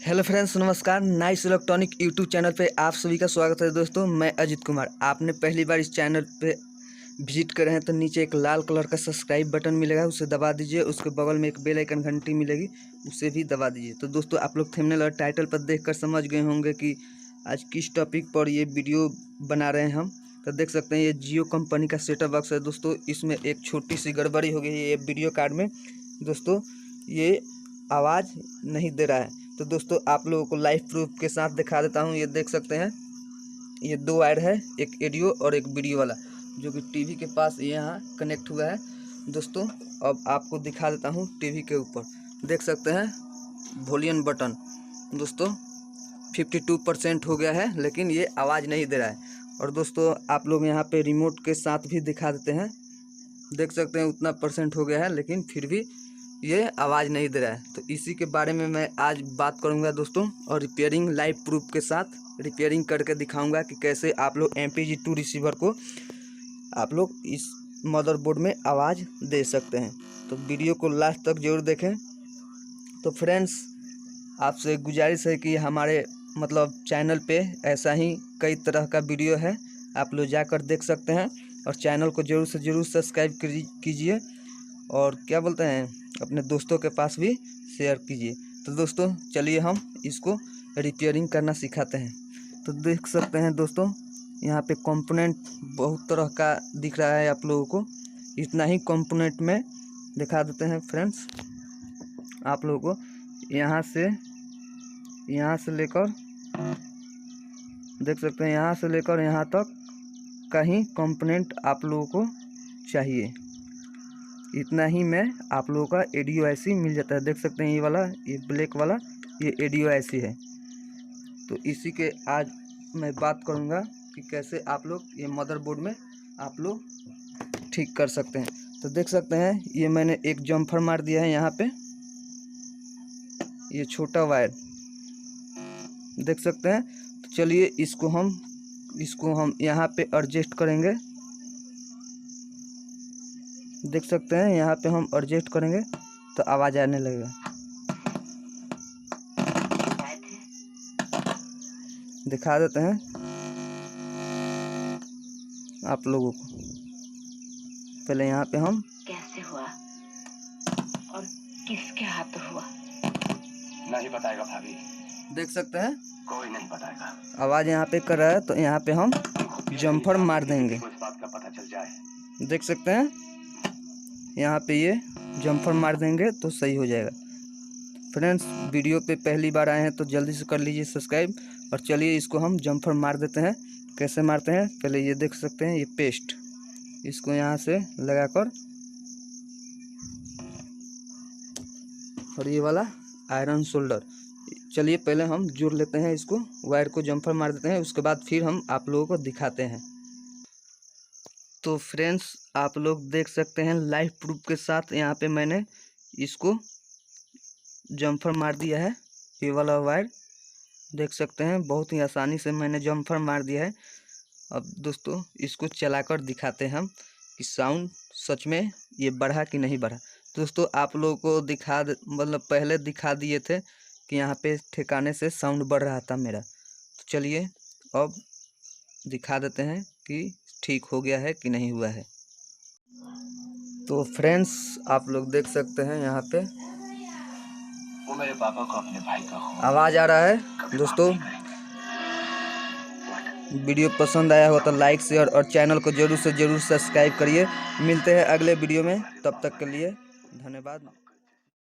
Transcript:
Hello friends, नमस्कार। Nice electronic YouTube channel पे आप सभी का स्वागत है। दोस्तों, मैं अजित कुमार। आपने पहली बार इस चैनल पे विजिट करे हैं तो नीचे एक लाल कलर का सब्सक्राइब बटन मिलेगा, उसे दबा दीजिए। उसके बगल में एक बेल आइकन घंटी मिलेगी, उसे भी दबा दीजिए। तो दोस्तों, आप लोग थंबनेल और टाइटल पर देखकर समझ गए होंगे कि आज किस टॉपिक पर ये वीडियो बना रहे हैं हम। तो देख सकते हैं, ये जियो कंपनी का सेटअप बॉक्स है। दोस्तों, इसमें एक छोटी सी गड़बड़ी हो गई है ये वीडियो कार्ड में। दोस्तों, ये आवाज़ नहीं दे रहा है। तो दोस्तों, आप लोगों को लाइव प्रूफ के साथ दिखा देता हूँ। ये देख सकते हैं, ये दो वायर है, एक ऑडियो और एक वीडियो वाला, जो कि टीवी के पास यहाँ कनेक्ट हुआ है। दोस्तों, अब आपको दिखा देता हूँ। टीवी के ऊपर देख सकते हैं वॉल्यूम बटन। दोस्तों, 52% हो गया है, लेकिन ये आवाज़ नहीं दे रहा है। और दोस्तों, आप लोग यहाँ पे रिमोट के साथ भी दिखा देते हैं। देख सकते हैं उतना परसेंट हो गया है, लेकिन फिर भी ये आवाज़ नहीं दे रहा है। तो इसी के बारे में मैं आज बात करूंगा दोस्तों, और रिपेयरिंग लाइव प्रूफ के साथ रिपेयरिंग करके दिखाऊंगा कि कैसे आप लोग MPG-2 रिसीवर को आप लोग इस मदरबोर्ड में आवाज़ दे सकते हैं। तो वीडियो को लास्ट तक जरूर देखें। तो फ्रेंड्स, आपसे गुजारिश है कि हमारे चैनल पे ऐसा ही कई तरह का वीडियो है, आप लोग जाकर देख सकते हैं। और चैनल को ज़रूर से ज़रूर सब्सक्राइब कीजिए, और क्या बोलते हैं, अपने दोस्तों के पास भी शेयर कीजिए। तो दोस्तों, चलिए हम इसको रिपेयरिंग करना सिखाते हैं। तो देख सकते हैं दोस्तों, यहाँ पे कंपोनेंट बहुत तरह का दिख रहा है आप लोगों को। इतना ही कंपोनेंट में दिखा देते हैं फ्रेंड्स आप लोगों को। यहाँ से लेकर देख सकते हैं, यहाँ से लेकर यहाँ तक का ही कंपोनेंट आप लोगों को चाहिए। इतना ही में आप लोगों का ऑडियो ऐसी मिल जाता है। देख सकते हैं, ये वाला, ये ब्लैक वाला, ये ऑडियो ऐसी है। तो इसी के आज मैं बात करूंगा कि कैसे आप लोग ये मदरबोर्ड में आप लोग ठीक कर सकते हैं। तो देख सकते हैं, ये मैंने एक जम्फर मार दिया है यहाँ पे। ये छोटा वायर देख सकते हैं। तो चलिए इसको हम यहाँ पे एडजस्ट करेंगे। देख सकते हैं, यहाँ पे हम एडजस्ट करेंगे तो आवाज़ आने लगेगा। दिखा देते हैं आप लोगों को। पहले यहाँ पे हम कैसे हुआ और किसके हाथ हुआ नहीं बताएगा भाभी। देख सकते हैं, कोई नहीं बताएगा। आवाज़ यहाँ पे कर रहा है, तो यहाँ पे हम जम्फर मार देंगे। इस बात का पता चल जाए। देख सकते हैं, यहाँ पे ये जम्फर मार देंगे तो सही हो जाएगा। फ्रेंड्स, वीडियो पे पहली बार आए हैं तो जल्दी से कर लीजिए सब्सक्राइब। और चलिए इसको हम जम्फर मार देते हैं। कैसे मारते हैं, पहले ये देख सकते हैं, ये पेस्ट, इसको यहाँ से लगाकर, और ये वाला आयरन शोल्डर। चलिए पहले हम जोड़ लेते हैं इसको, वायर को जम्फर मार देते हैं, उसके बाद फिर हम आप लोगों को दिखाते हैं। तो फ्रेंड्स, आप लोग देख सकते हैं लाइव प्रूफ के साथ यहाँ पे मैंने इसको जम्फर मार दिया है। ये वाला वायर देख सकते हैं, बहुत ही आसानी से मैंने जम्फर मार दिया है। अब दोस्तों, इसको चलाकर दिखाते हैं हम कि साउंड सच में ये बढ़ा कि नहीं बढ़ा। दोस्तों, आप लोगों को पहले दिखा दिए थे कि यहाँ पे ठिकाने से साउंड बढ़ रहा था मेरा। तो चलिए अब दिखा देते हैं कि ठीक हो गया है कि नहीं हुआ है। तो फ्रेंड्स, आप लोग देख सकते हैं, यहाँ पे वो मेरे पापा को अपने भाई का आवाज़ आ रहा है। दोस्तों, वीडियो पसंद आया हो तो लाइक, शेयर और चैनल को जरूर से जरूर सब्सक्राइब करिए। मिलते हैं अगले वीडियो में, तब तक के लिए धन्यवाद।